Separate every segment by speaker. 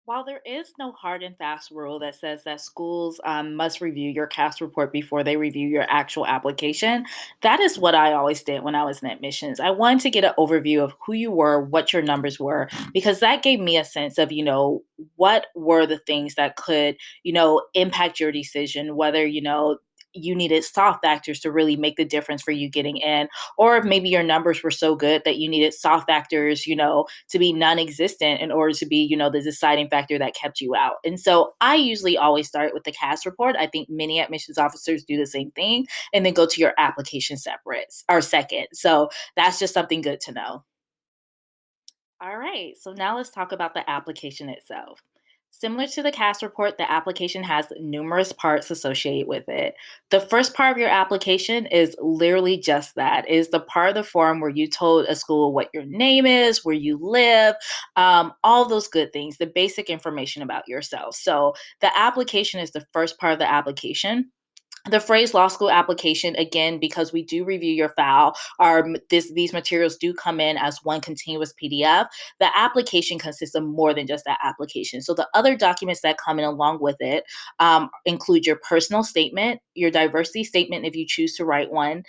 Speaker 1: While there is no hard and fast rule that says that schools must review your CAS report before they review your actual application, that is what I always did when I was in admissions. I wanted to get an overview of who you were, what your numbers were, because that gave me a sense of, what were the things that could, impact your decision, whether, you needed soft factors to really make the difference for you getting in, or if maybe your numbers were so good that you needed soft factors, to be non-existent in order to be, the deciding factor that kept you out. And so I usually always start with the CAS report. I think many admissions officers do the same thing, and then go to your application separate or second. So that's just something good to know. All right, so now let's talk about the application itself. Similar to the CAS report, the application has numerous parts associated with it. The first part of your application is literally just that, is the part of the form where you told a school what your name is, where you live, all those good things, the basic information about yourself. So the application is the first part of the application. The phrase law school application, again, because we do review your file, these materials do come in as one continuous PDF. The application consists of more than just that application. So the other documents that come in along with it include your personal statement, your diversity statement if you choose to write one,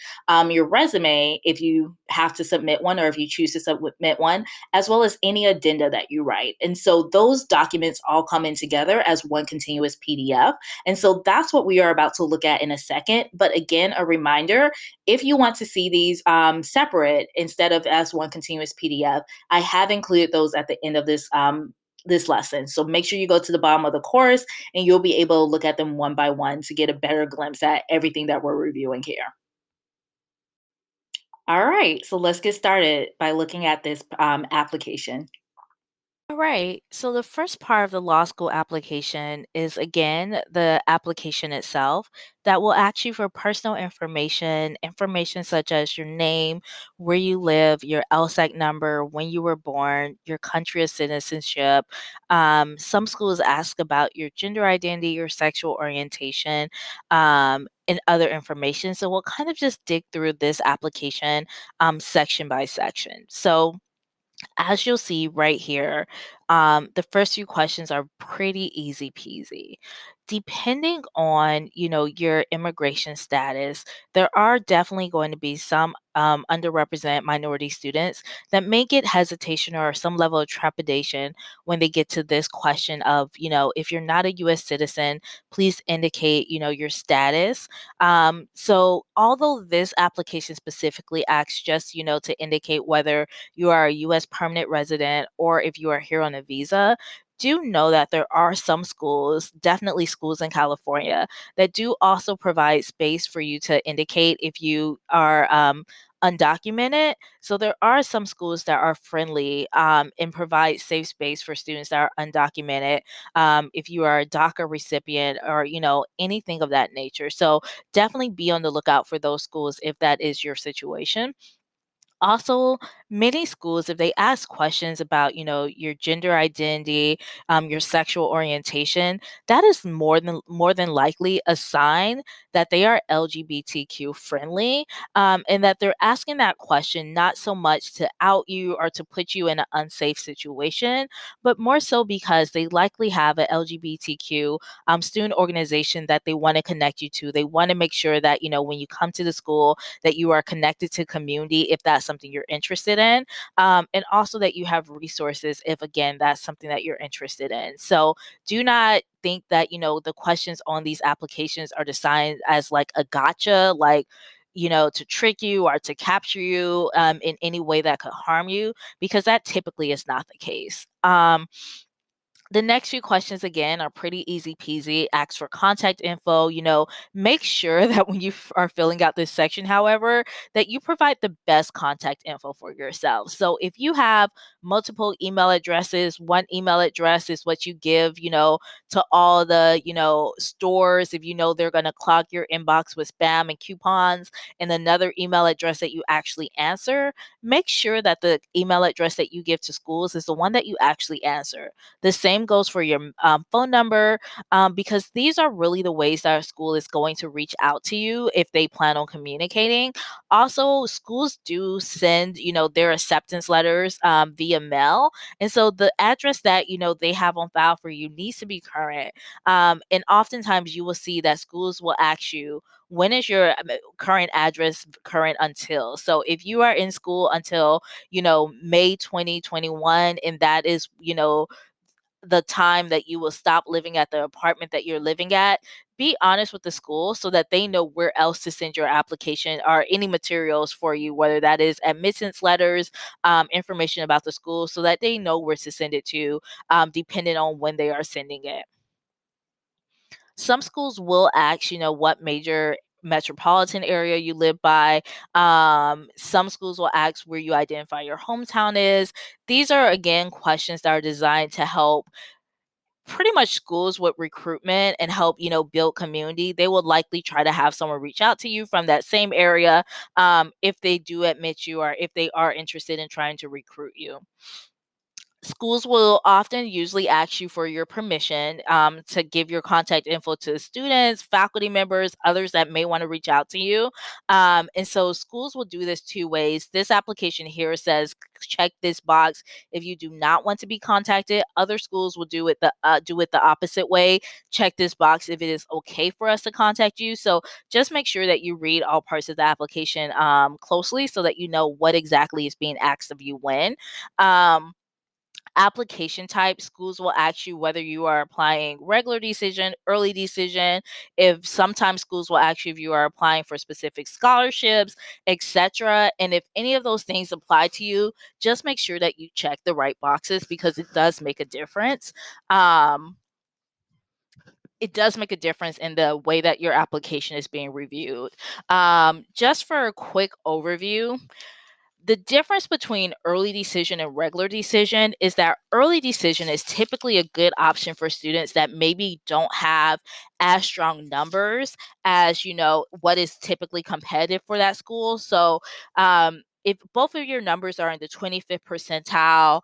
Speaker 1: your resume if you have to submit one or if you choose to submit one, as well as any addenda that you write. And so those documents all come in together as one continuous PDF. And so that's what we are about to look at in a second. But again, a reminder, if you want to see these separate instead of as one continuous PDF, I have included those at the end of this lesson. So make sure you go to the bottom of the course and you'll be able to look at them one by one to get a better glimpse at everything that we're reviewing here. All right, so let's get started by looking at this application.
Speaker 2: All right. So the first part of the law school application is again the application itself that will ask you for personal information, information such as your name, where you live, your LSAC number, when you were born, your country of citizenship. Some schools ask about your gender identity, your sexual orientation, and other information. So we'll kind of just dig through this application section by section. So as you'll see right here, the first few questions are pretty easy peasy. Depending on, your immigration status, there are definitely going to be some underrepresented minority students that may get hesitation or some level of trepidation when they get to this question of, if you're not a U.S. citizen, please indicate, your status. So although this application specifically asks just, to indicate whether you are a U.S. permanent resident or if you are here on a visa, do know that there are some schools, definitely schools in California, that do also provide space for you to indicate if you are undocumented. So there are some schools that are friendly and provide safe space for students that are undocumented. If you are a DACA recipient or anything of that nature, so definitely be on the lookout for those schools if that is your situation. Also, many schools, if they ask questions about, your gender identity, your sexual orientation, that is more than likely a sign that they are LGBTQ friendly, and that they're asking that question not so much to out you or to put you in an unsafe situation, but more so because they likely have an LGBTQ student organization that they want to connect you to. They want to make sure that when you come to the school that you are connected to community if that's something you're interested in, and also that you have resources if again that's something that you're interested in. So do not think that the questions on these applications are designed as like a gotcha, like to trick you or to capture you in any way that could harm you, because that typically is not the case. The next few questions again are pretty easy peasy. Ask for contact info. Make sure that when you are filling out this section, however, that you provide the best contact info for yourself. So if you have multiple email addresses, one email address is what you give, to all the, stores if they're going to clog your inbox with spam and coupons, and another email address that you actually answer, make sure that the email address that you give to schools is the one that you actually answer. The same same goes for your phone number, because these are really the ways that a school is going to reach out to you if they plan on communicating. Also, schools do send, their acceptance letters via mail. And so the address that, they have on file for you needs to be current. And oftentimes you will see that schools will ask you, when is your current address current until? So if you are in school until, May 2021, and that is, the time that you will stop living at the apartment that you're living at, be honest with the school so that they know where else to send your application or any materials for you, whether that is admittance letters, information about the school, so that they know where to send it to, depending on when they are sending it. Some schools will ask, what major metropolitan area you live by. Some schools will ask where you identify your hometown is. These are, again, questions that are designed to help pretty much schools with recruitment and help, build community. They will likely try to have someone reach out to you from that same area, if they do admit you or if they are interested in trying to recruit you. Schools will often usually ask you for your permission, to give your contact info to students, faculty members, others that may want to reach out to you. And so schools will do this two ways. This application here says check this box if you do not want to be contacted. Other schools will do it the opposite way. Check this box if it is okay for us to contact you. So just make sure that you read all parts of the application closely so that you know what exactly is being asked of you when. Application type, schools will ask you whether you are applying regular decision, early decision. If sometimes schools will ask you if you are applying for specific scholarships, etc. And if any of those things apply to you, just make sure that you check the right boxes, because it does make a difference. It does make a difference in the way that your application is being reviewed. Just for a quick overview, the difference between early decision and regular decision is that early decision is typically a good option for students that maybe don't have as strong numbers as, what is typically competitive for that school. So if both of your numbers are in the 25th percentile,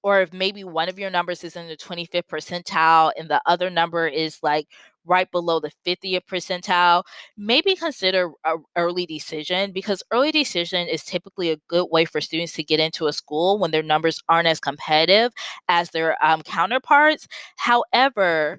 Speaker 2: or if maybe one of your numbers is in the 25th percentile and the other number is like right below the 50th percentile, maybe consider a early decision, because early decision is typically a good way for students to get into a school when their numbers aren't as competitive as their counterparts. However,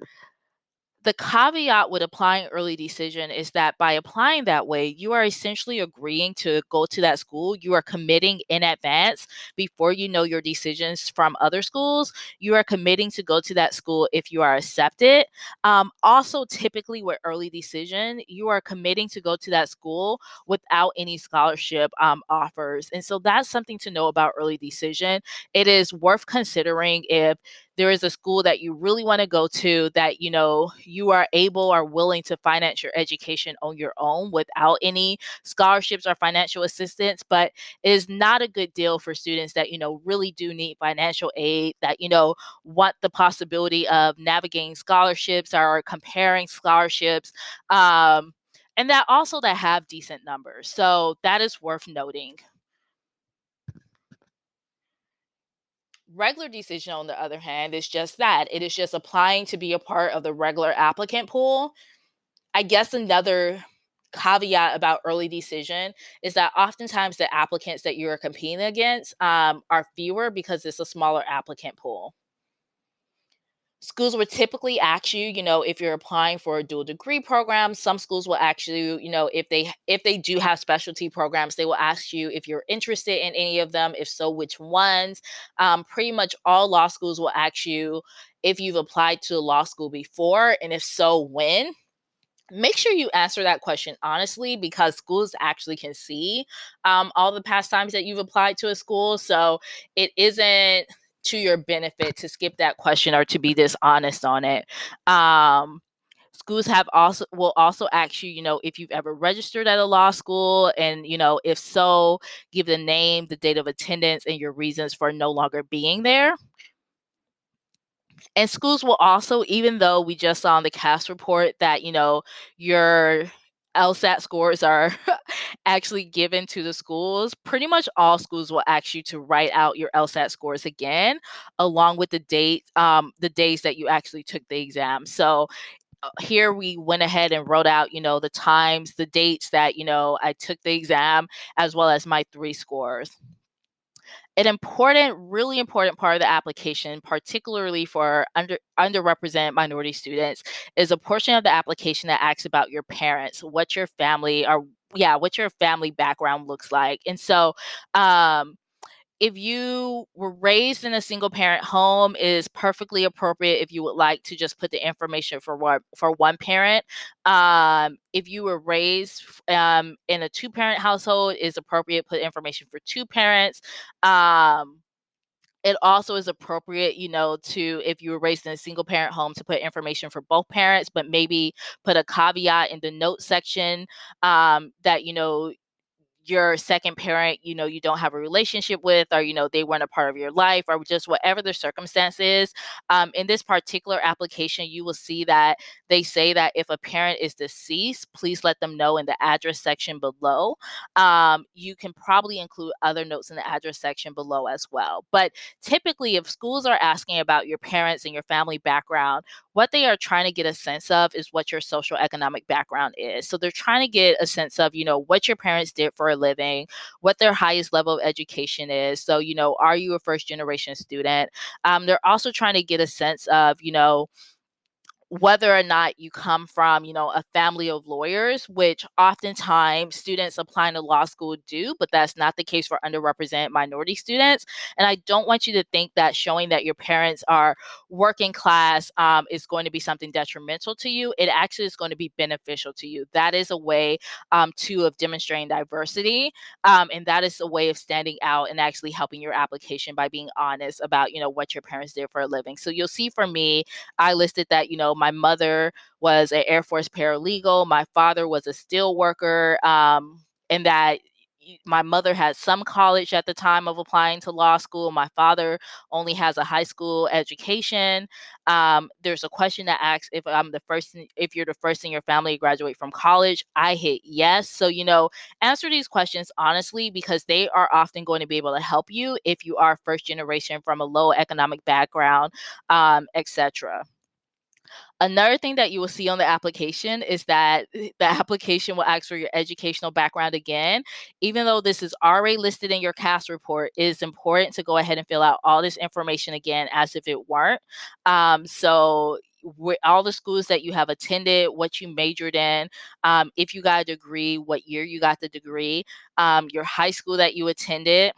Speaker 2: the caveat with applying early decision is that by applying that way, you are essentially agreeing to go to that school. You are committing in advance before you know your decisions from other schools. You are committing to go to that school if you are accepted. Also, typically with early decision, you are committing to go to that school without any scholarship offers. And so that's something to know about early decision. It is worth considering if there is a school that you really want to go to that you are able or willing to finance your education on your own without any scholarships or financial assistance. But it is not a good deal for students that really do need financial aid, that want the possibility of navigating scholarships or comparing scholarships, and that have decent numbers. So that is worth noting. Regular decision, on the other hand, is just that. It is just applying to be a part of the regular applicant pool. I guess another caveat about early decision is that oftentimes the applicants that you are competing against are fewer because it's a smaller applicant pool. Schools would typically ask you, if you're applying for a dual degree program. Some schools will ask you, if they do have specialty programs, they will ask you if you're interested in any of them. If so, which ones. Pretty much all law schools will ask you if you've applied to a law school before, and if so, when. Make sure you answer that question honestly, because schools actually can see all the past times that you've applied to a school. So it isn't to your benefit to skip that question or to be dishonest on it. Schools will also ask you, if you've ever registered at a law school, and if so, give the name, the date of attendance, and your reasons for no longer being there. And schools will also, even though we just saw on the CAS report that, your LSAT scores are actually given to the schools, pretty much all schools will ask you to write out your LSAT scores again, along with the days that you actually took the exam. So here we went ahead and wrote out, the times, the dates that, I took the exam, as well as my 3 scores. An important, really important part of the application, particularly for underrepresented minority students, is a portion of the application that asks about your parents, what your family background looks like. And so, if you were raised in a single parent home, it is perfectly appropriate if you would like to just put the information for one parent. If you were raised in a 2-parent household, it is appropriate to put information for 2 parents. It also is appropriate, to, if you were raised in a single parent home, to put information for both parents, but maybe put a caveat in the notes section, that, your second parent, you don't have a relationship with, or, they weren't a part of your life, or just whatever the circumstance is. In this particular application, you will see that they say that if a parent is deceased, please let them know in the address section below. You can probably include other notes in the address section below as well. But typically, if schools are asking about your parents and your family background, what they are trying to get a sense of is what your social economic background is. So they're trying to get a sense of, what your parents did for a living, what their highest level of education is. So, are you a first generation student? They're also trying to get a sense of, whether or not you come from, a family of lawyers, which oftentimes students applying to law school do, but that's not the case for underrepresented minority students. And I don't want you to think that showing that your parents are working class is going to be something detrimental to you. It actually is going to be beneficial to you. That is a way, too, of demonstrating diversity. And that is a way of standing out and actually helping your application by being honest about, what your parents did for a living. So you'll see for me, I listed that, my mother was an Air Force paralegal, my father was a steel worker, and that my mother had some college at the time of applying to law school. My father only has a high school education. There's a question that asks if you're the first in your family to graduate from college. I hit yes. So, answer these questions honestly, because they are often going to be able to help you if you are first generation from a low economic background, etc. Another thing that you will see on the application is that the application will ask for your educational background again. Even though this is already listed in your CAS report, it is important to go ahead and fill out all this information again as if it weren't. So all the schools that you have attended, what you majored in, if you got a degree, what year you got the degree, your high school that you attended.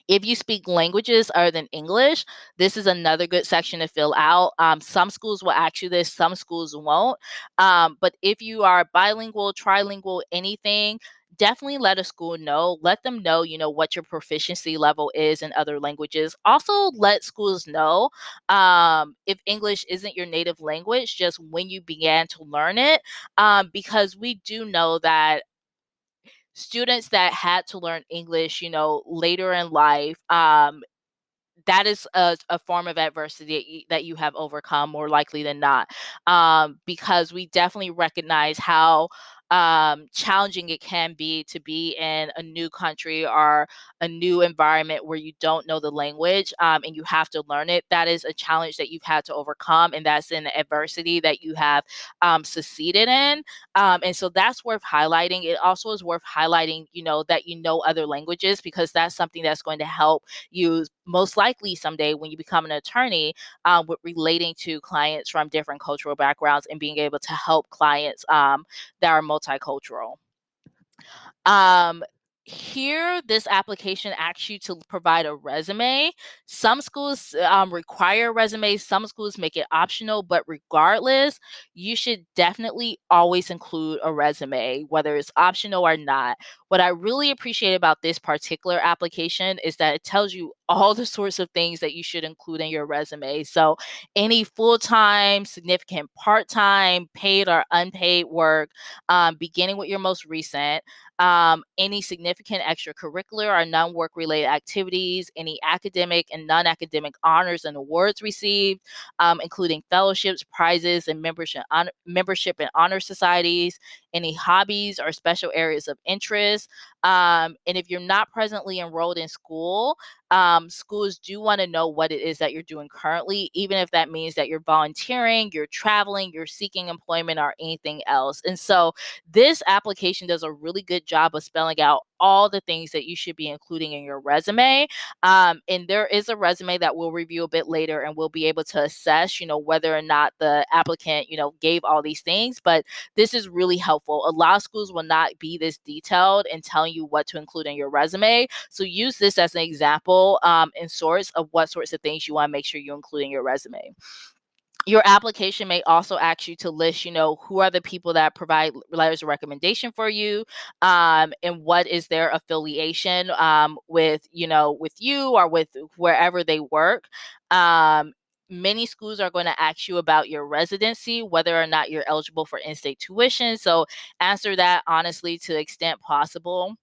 Speaker 2: If you speak languages other than English, this is another good section to fill out. Some schools will ask you this, some schools won't. But if you are bilingual, trilingual, anything, definitely let a school know. Let them know, what your proficiency level is in other languages. Also, let schools know if English isn't your native language, just when you began to learn it, because we do know that students that had to learn English, later in life, that is a form of adversity that you have overcome more likely than not, because we definitely recognize how challenging it can be to be in a new country or a new environment where you don't know the language, and you have to learn it. That is a challenge that you've had to overcome, and that's an adversity that you have succeeded in. And so that's worth highlighting. It also is worth highlighting, that other languages, because that's something that's going to help you most likely someday when you become an attorney, with relating to clients from different cultural backgrounds and being able to help clients that are multicultural. Um, Here, this application asks you to provide a resume. Some schools require resumes, some schools make it optional, but regardless, you should definitely always include a resume, whether it's optional or not. What I really appreciate about this particular application is that it tells you all the sorts of things that you should include in your resume. So, any full time, significant part time, paid or unpaid work, beginning with your most recent, any significant extracurricular or non-work related activities, any academic and non-academic honors and awards received, including fellowships, prizes, and membership in honor societies, any hobbies or special areas of interest. And if you're not presently enrolled in school, schools do want to know what it is that you're doing currently, even if that means that you're volunteering, you're traveling, you're seeking employment, or anything else. And so this application does a really good job of spelling out all the things that you should be including in your resume. And there is a resume that we'll review a bit later, and we'll be able to assess, whether or not the applicant, gave all these things. But this is really helpful. A lot of schools will not be this detailed in telling you what to include in your resume. So use this as an example and source of what sorts of things you want to make sure you include in your resume. Your application may also ask you to list, who are the people that provide letters of recommendation for you, and what is their affiliation with, with you or with wherever they work. Many schools are going to ask you about your residency, whether or not you're eligible for in-state tuition. So answer that honestly to the extent possible.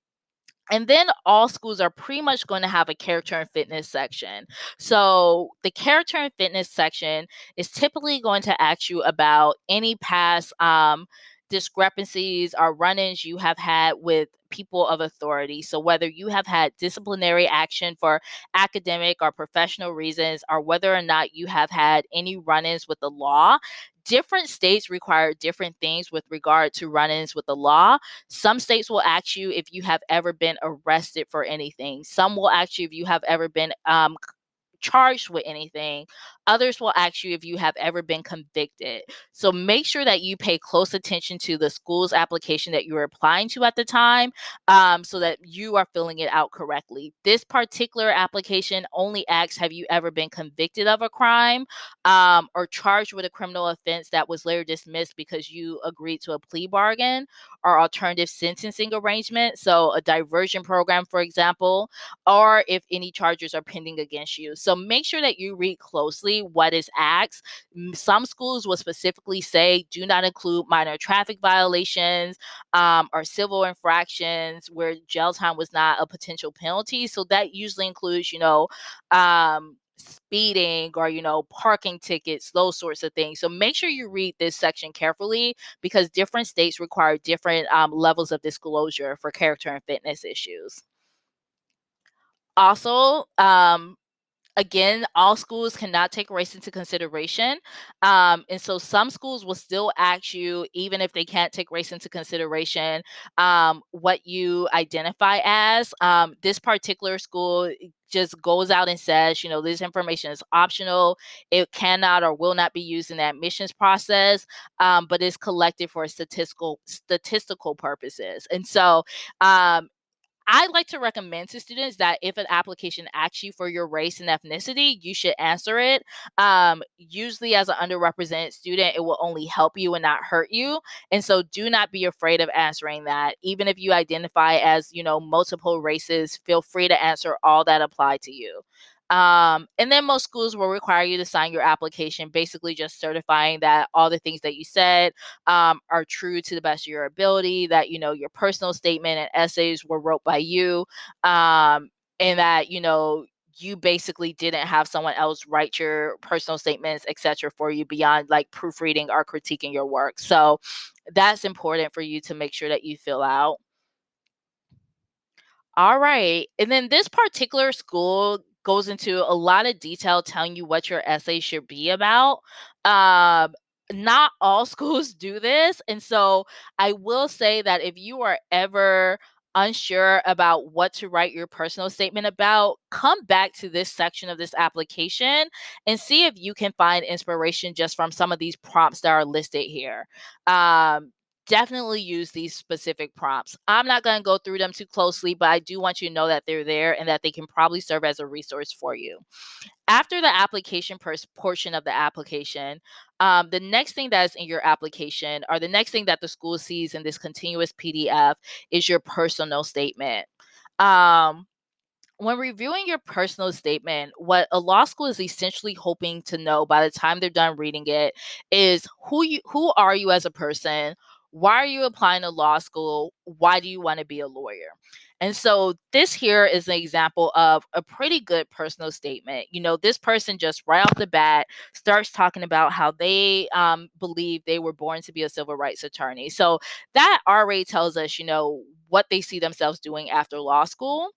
Speaker 2: And then all schools are pretty much going to have a character and fitness section. So the character and fitness section is typically going to ask you about any past discrepancies or run-ins you have had with people of authority. So whether you have had disciplinary action for academic or professional reasons, or whether or not you have had any run-ins with the law. Different states require different things with regard to run-ins with the law. Some states will ask you if you have ever been arrested for anything. Some will ask you if you have ever been charged with anything. Others will ask you if you have ever been convicted. So make sure that you pay close attention to the school's application that you're applying to at the time, so that you are filling it out correctly. This particular application only asks, have you ever been convicted of a crime or charged with a criminal offense that was later dismissed because you agreed to a plea bargain or alternative sentencing arrangement, so a diversion program, for example, or if any charges are pending against you. So make sure that you read closely what is asked. Some schools will specifically say do not include minor traffic violations or civil infractions where jail time was not a potential penalty. So that usually includes, speeding or, parking tickets, those sorts of things. So make sure you read this section carefully because different states require different levels of disclosure for character and fitness issues. Also, again, all schools cannot take race into consideration. And so some schools will still ask you, even if they can't take race into consideration, what you identify as. This particular school just goes out and says, this information is optional. It cannot or will not be used in the admissions process, but is collected for statistical purposes. And so I like to recommend to students that if an application asks you for your race and ethnicity, you should answer it. Usually, as an underrepresented student, it will only help you and not hurt you. And so, do not be afraid of answering that. Even if you identify as, multiple races, feel free to answer all that apply to you. And then most schools will require you to sign your application, basically just certifying that all the things that you said are true to the best of your ability, that, your personal statement and essays were wrote by you, and that, you basically didn't have someone else write your personal statements, etc., for you beyond like proofreading or critiquing your work. So that's important for you to make sure that you fill out. All right. And then this particular school goes into a lot of detail telling you what your essay should be about. Um, Not all schools do this. And so I will say that if you are ever unsure about what to write your personal statement about, come back to this section of this application and see if you can find inspiration just from some of these prompts that are listed here. Definitely use these specific prompts. I'm not going to go through them too closely, but I do want you to know that they're there and that they can probably serve as a resource for you. After the application portion of the application, the next thing that is in your application, or the next thing that the school sees in this continuous PDF, is your personal statement. When reviewing your personal statement, what a law school is essentially hoping to know by the time they're done reading it is who are you as a person? Why are you applying to law school? Why do you want to be a lawyer? And so this here is an example of a pretty good personal statement. This person just right off the bat starts talking about how they believe they were born to be a civil rights attorney. So that already tells us, what they see themselves doing after law school.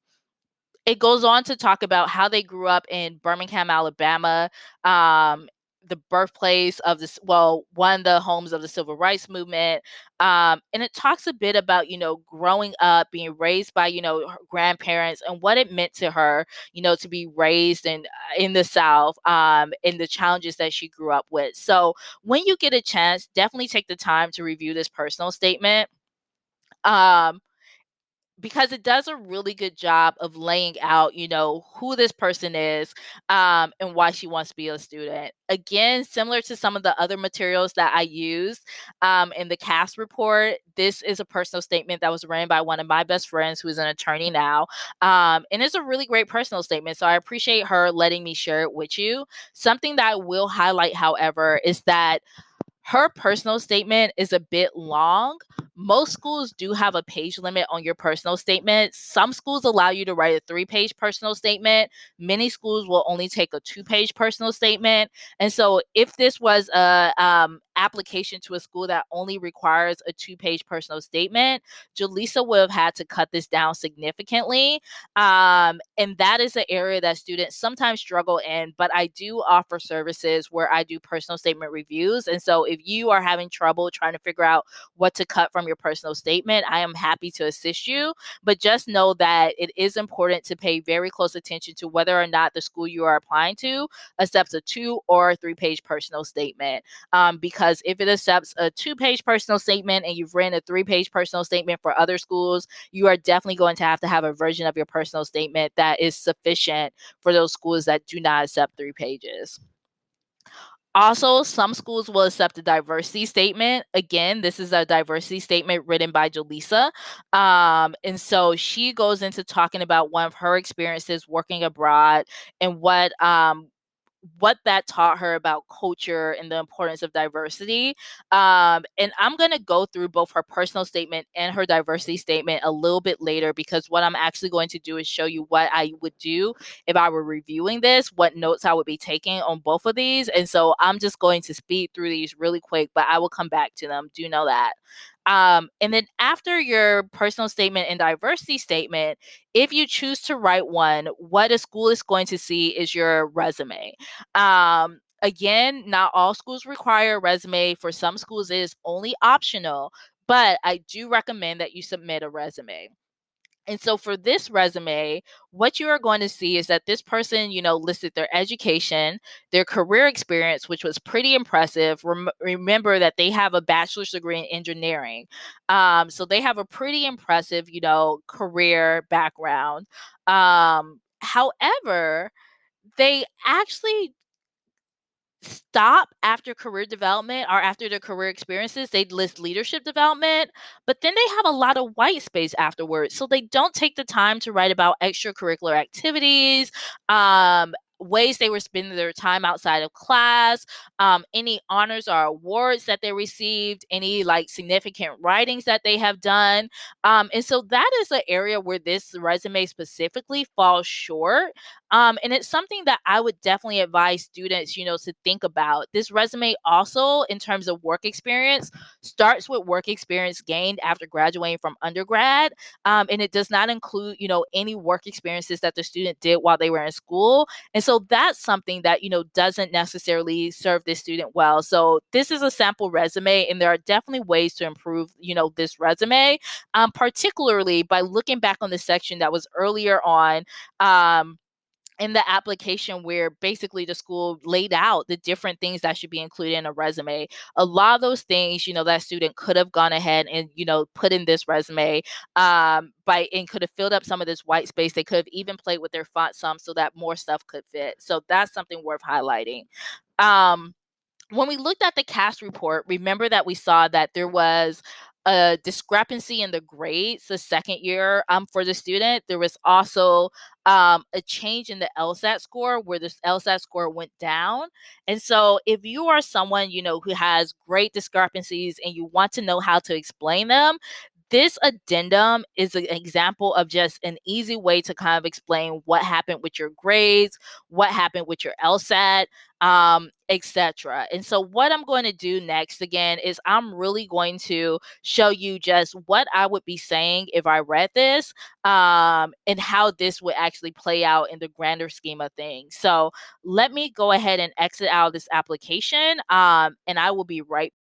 Speaker 2: It goes on to talk about how they grew up in Birmingham, Alabama, the birthplace of this, well, one of the homes of the civil rights movement. And it talks a bit about, growing up, being raised by, her grandparents and what it meant to her, to be raised in the South, and the challenges that she grew up with. So when you get a chance, definitely take the time to review this personal statement. Um, because it does a really good job of laying out, who this person is, and why she wants to be a student. Again, similar to some of the other materials that I used in the cast report, this is a personal statement that was written by one of my best friends who is an attorney now. And it's a really great personal statement. So I appreciate her letting me share it with you. Something that I will highlight, however, is that her personal statement is a bit long. Most schools do have a page limit on your personal statement. Some schools allow you to write a 3-page personal statement. Many schools will only take a 2-page personal statement. And so if this was a application to a school that only requires a 2-page personal statement, Jaleesa would have had to cut this down significantly. And that is an area that students sometimes struggle in, but I do offer services where I do personal statement reviews. And so if you are having trouble trying to figure out what to cut from your personal statement, I am happy to assist you. But just know that it is important to pay very close attention to whether or not the school you are applying to accepts a 2 or 3-page personal statement. Because if it accepts a 2-page personal statement and you've written a 3-page personal statement for other schools, you are definitely going to have a version of your personal statement that is sufficient for those schools that do not accept 3 pages. Also, some schools will accept a diversity statement. Again, this is a diversity statement written by Jaleesa. And so she goes into talking about one of her experiences working abroad and what that taught her about culture and the importance of diversity. And I'm going to go through both her personal statement and her diversity statement a little bit later, because what I'm actually going to do is show you what I would do if I were reviewing this, what notes I would be taking on both of these. And so I'm just going to speed through these really quick, but I will come back to them. Do know that. And then after your personal statement and diversity statement, if you choose to write one, what a school is going to see is your resume. Again, not all schools require a resume. For some schools, it is only optional, but I do recommend that you submit a resume. And so for this resume, what you are going to see is that this person, listed their education, their career experience, which was pretty impressive. Remember that they have a bachelor's degree in engineering. So they have a pretty impressive, career background. However, they actually stop after career development or after their career experiences. They list leadership development, but then they have a lot of white space afterwards. So they don't take the time to write about extracurricular activities, ways they were spending their time outside of class, any honors or awards that they received, any like significant writings that they have done. And so that is an area where this resume specifically falls short. And it's something that I would definitely advise students, to think about. This resume also, in terms of work experience, starts with work experience gained after graduating from undergrad. And it does not include, any work experiences that the student did while they were in school. And so that's something that, doesn't necessarily serve this student well. So this is a sample resume, and there are definitely ways to improve, this resume, particularly by looking back on the section that was earlier on. In the application, where basically the school laid out the different things that should be included in a resume. A lot of those things, that student could have gone ahead and, put in this resume, and could have filled up some of this white space. They could have even played with their font some so that more stuff could fit. So that's something worth highlighting. When we looked at the cast report, remember that we saw that there was a discrepancy in the grades the second year for the student. There was also a change in the LSAT score, where the LSAT score went down. And so if you are someone, who has great discrepancies and you want to know how to explain them, this addendum is an example of just an easy way to kind of explain what happened with your grades, what happened with your LSAT, etc. And so, what I'm going to do next again is I'm really going to show you just what I would be saying if I read this, and how this would actually play out in the grander scheme of things. So, let me go ahead and exit out of this application, and I will be right